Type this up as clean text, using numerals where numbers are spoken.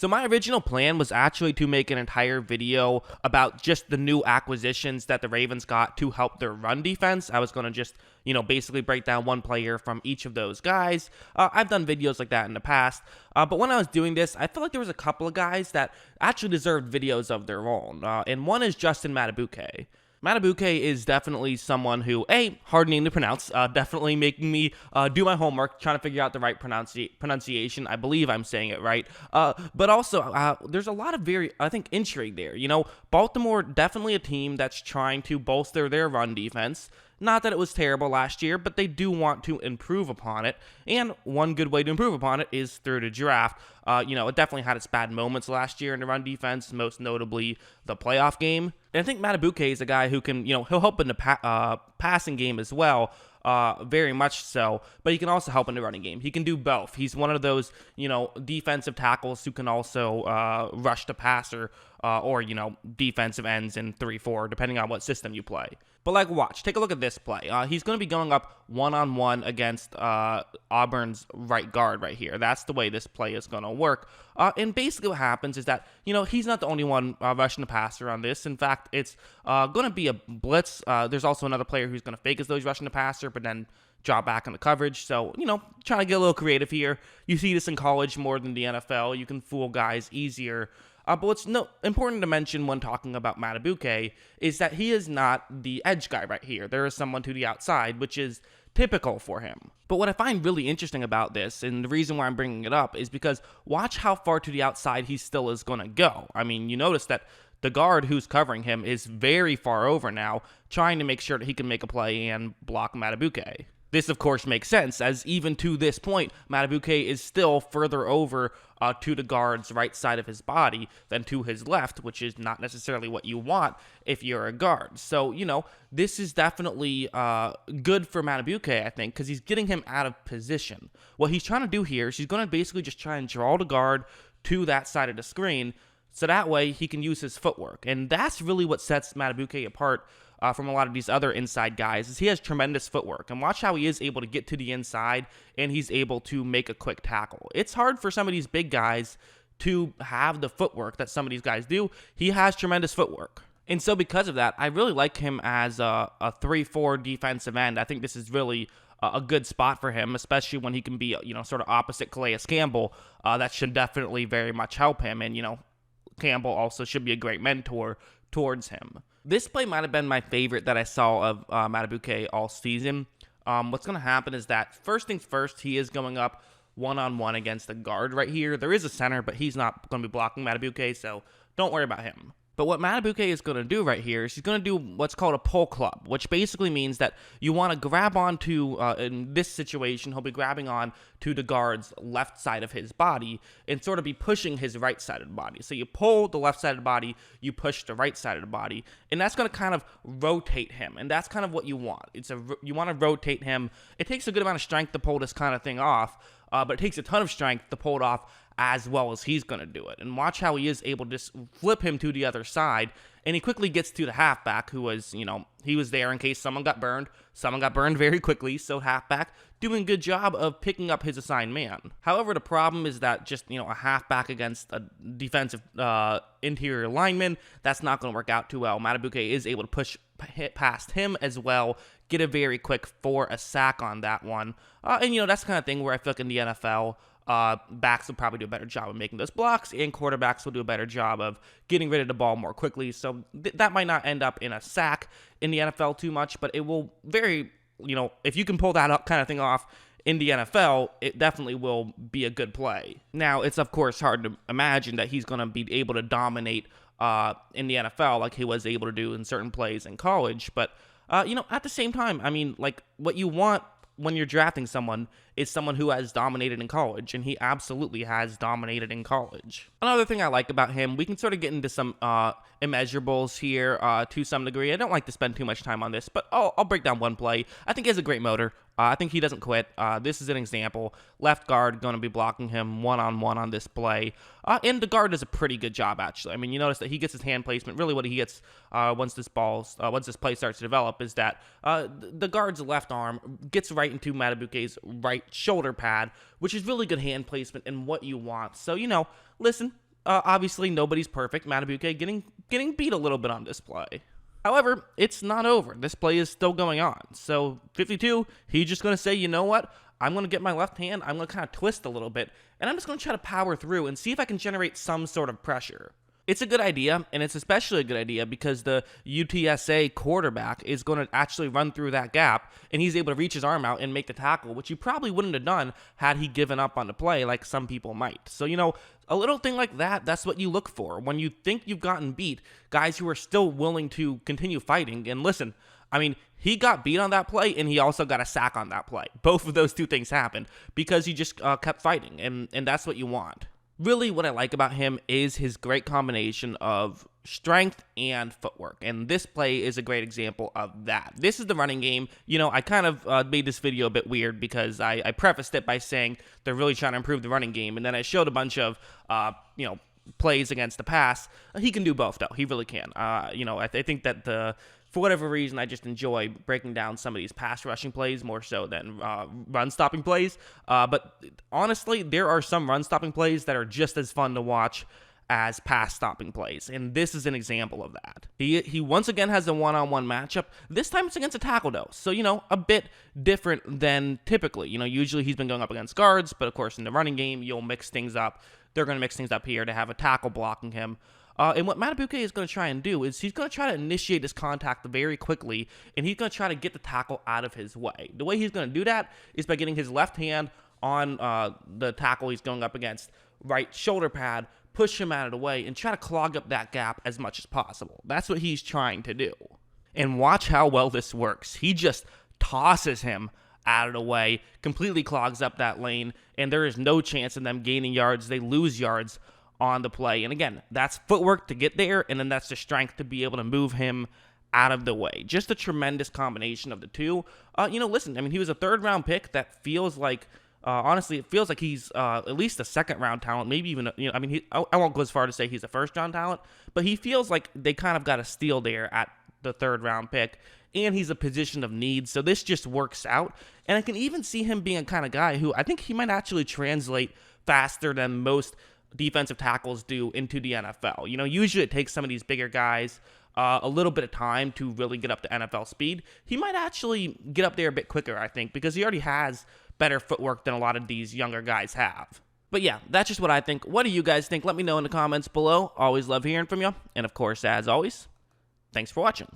So my original plan was actually to make an entire video about just the new acquisitions that the Ravens got to help their run defense. I was going to just, basically break down one player from each of those guys. I've done videos like that in the past, but when I was doing this, I felt like there was a couple of guys that actually deserved videos of their own, and one is Justin Madubuike. Madubuike is definitely someone who, hard name to pronounce, definitely making me do my homework, trying to figure out the right pronunciation. I believe I'm saying it right. But also, there's a lot of intrigue there. Baltimore, definitely a team that's trying to bolster their run defense. Not that it was terrible last year, but they do want to improve upon it. And one good way to improve upon it is through the draft. It definitely had its bad moments last year in the run defense, most notably the playoff game. And I think Madubuike is a guy who can, he'll help in the passing game as well. Very much so, but he can also help in the running game. He can do both. He's one of those, defensive tackles who can also rush the passer or, defensive ends in 3-4, depending on what system you play. But watch, take a look at this play. He's going to be going up one-on-one against Auburn's right guard right here. That's the way this play is going to work. And basically what happens is that, he's not the only one rushing the passer on this. In fact, it's going to be a blitz. There's also another player who's going to fake as though he's rushing the passer, but then drop back in the coverage. So, trying to get a little creative here. You see this in college more than the NFL. You can fool guys easier. But what's important to mention when talking about Madubuike is that he is not the edge guy right here. There is someone to the outside, which is typical for him. But what I find really interesting about this, and the reason why I'm bringing it up, is because watch how far to the outside he still is going to go. I mean, you notice that the guard who's covering him is very far over now, trying to make sure that he can make a play and block Madubuike. This, of course, makes sense, as even to this point, Madubuike is still further over to the guard's right side of his body than to his left, which is not necessarily what you want if you're a guard. So, this is definitely good for Madubuike, I think, because he's getting him out of position. What he's trying to do here is he's going to basically just try and draw the guard to that side of the screen, so that way he can use his footwork. And that's really what sets Madubuike apart from a lot of these other inside guys, is he has tremendous footwork. And watch how he is able to get to the inside and he's able to make a quick tackle. It's hard for some of these big guys to have the footwork that some of these guys do. He has tremendous footwork. And so because of that, I really like him as a 3-4 defensive end. I think this is really a good spot for him, especially when he can be, sort of opposite Calais Campbell. That should definitely very much help him. And, Campbell also should be a great mentor towards him. This play might have been my favorite that I saw of Madubuike all season. What's going to happen is that, first things first, he is going up one-on-one against the guard right here. There is a center, but he's not going to be blocking Madubuike, so don't worry about him. But what Madubuike is going to do right here is he's going to do what's called a pull club, which basically means that you want to grab onto, in this situation, he'll be grabbing on to the guard's left side of his body and sort of be pushing his right side of the body. So you pull the left side of the body, you push the right side of the body, and that's going to kind of rotate him. And that's kind of what you want. You want to rotate him. It takes a good amount of strength to pull this kind of thing off, but it takes a ton of strength to pull it off as well as he's going to do it. And watch how he is able to just flip him to the other side, and he quickly gets to the halfback, who was, he was there in case someone got burned. Someone got burned very quickly, so halfback doing a good job of picking up his assigned man. However, the problem is that just, a halfback against a defensive interior lineman, that's not going to work out too well. Madubuike is able to hit past him as well, get a very quick for a sack on that one. And, that's the kind of thing where I feel like in the NFL, backs will probably do a better job of making those blocks, and quarterbacks will do a better job of getting rid of the ball more quickly. So that might not end up in a sack in the NFL too much, but it will if you can pull that kind of thing off in the NFL, it definitely will be a good play. Now, it's of course hard to imagine that he's going to be able to dominate in the NFL like he was able to do in certain plays in college, but at the same time, I mean, what you want when you're drafting someone is someone who has dominated in college, and he absolutely has dominated in college. Another thing I like about him, we can sort of get into some immeasurables here to some degree. I don't like to spend too much time on this, but I'll break down one play. I think he has a great motor. I think he doesn't quit. This is an example. Left guard going to be blocking him one-on-one on this play. And the guard does a pretty good job, actually. I mean, you notice that he gets his hand placement. Really what he gets once this play starts to develop is that the guard's left arm gets right into Madubuike's right shoulder pad, which is really good hand placement and what you want. So, listen, Obviously, nobody's perfect. Madubuike getting beat a little bit on display. However, it's not over. This play is still going on. So 52, he's just going to say, you know what? I'm going to get my left hand. I'm going to kind of twist a little bit, and I'm just going to try to power through and see if I can generate some sort of pressure. It's a good idea, and it's especially a good idea because the UTSA quarterback is going to actually run through that gap, and he's able to reach his arm out and make the tackle, which he probably wouldn't have done had he given up on the play like some people might. So, a little thing like that, that's what you look for. When you think you've gotten beat, guys who are still willing to continue fighting. And listen, I mean, he got beat on that play, and he also got a sack on that play. Both of those two things happened because he just kept fighting, and that's what you want. Really, what I like about him is his great combination of strength and footwork, and this play is a great example of that. This is the running game. I kind of made this video a bit weird because I prefaced it by saying they're really trying to improve the running game, and then I showed a bunch of, plays against the pass. He can do both, though. He really can. I think that for whatever reason, I just enjoy breaking down some of these pass rushing plays more so than run stopping plays. But honestly, there are some run stopping plays that are just as fun to watch as pass stopping plays, and this is an example of that. He once again has a one-on-one matchup. This time it's against a tackle, though, so a bit different than typically. Usually he's been going up against guards, but of course in the running game you'll mix things up. They're going to mix things up here to have a tackle blocking him. And what Madubuike is going to try and do is he's going to try to initiate this contact very quickly, and he's going to try to get the tackle out of his way. The way he's going to do that is by getting his left hand on the tackle he's going up against, right shoulder pad, push him out of the way, and try to clog up that gap as much as possible. That's what he's trying to do. And watch how well this works. He just tosses him out of the way, completely clogs up that lane, and there is no chance of them gaining yards. They lose yards on the play. And again, that's footwork to get there, and then that's the strength to be able to move him out of the way. Just a tremendous combination of the two. Listen, I mean, he was a third-round pick. That feels like, honestly, it feels like he's at least a second-round talent, maybe even, I won't go as far to say he's a first-round talent, but he feels like they kind of got a steal there at the third-round pick, and he's a position of need, so this just works out. And I can even see him being a kind of guy who I think he might actually translate faster than most defensive tackles do into the NFL. Usually it takes some of these bigger guys a little bit of time to really get up to NFL speed. He might actually get up there a bit quicker, I think, because he already has better footwork than a lot of these younger guys have. But yeah, that's just what I think. What do you guys think? Let me know in the comments below. Always love hearing from you. And of course, as always, thanks for watching.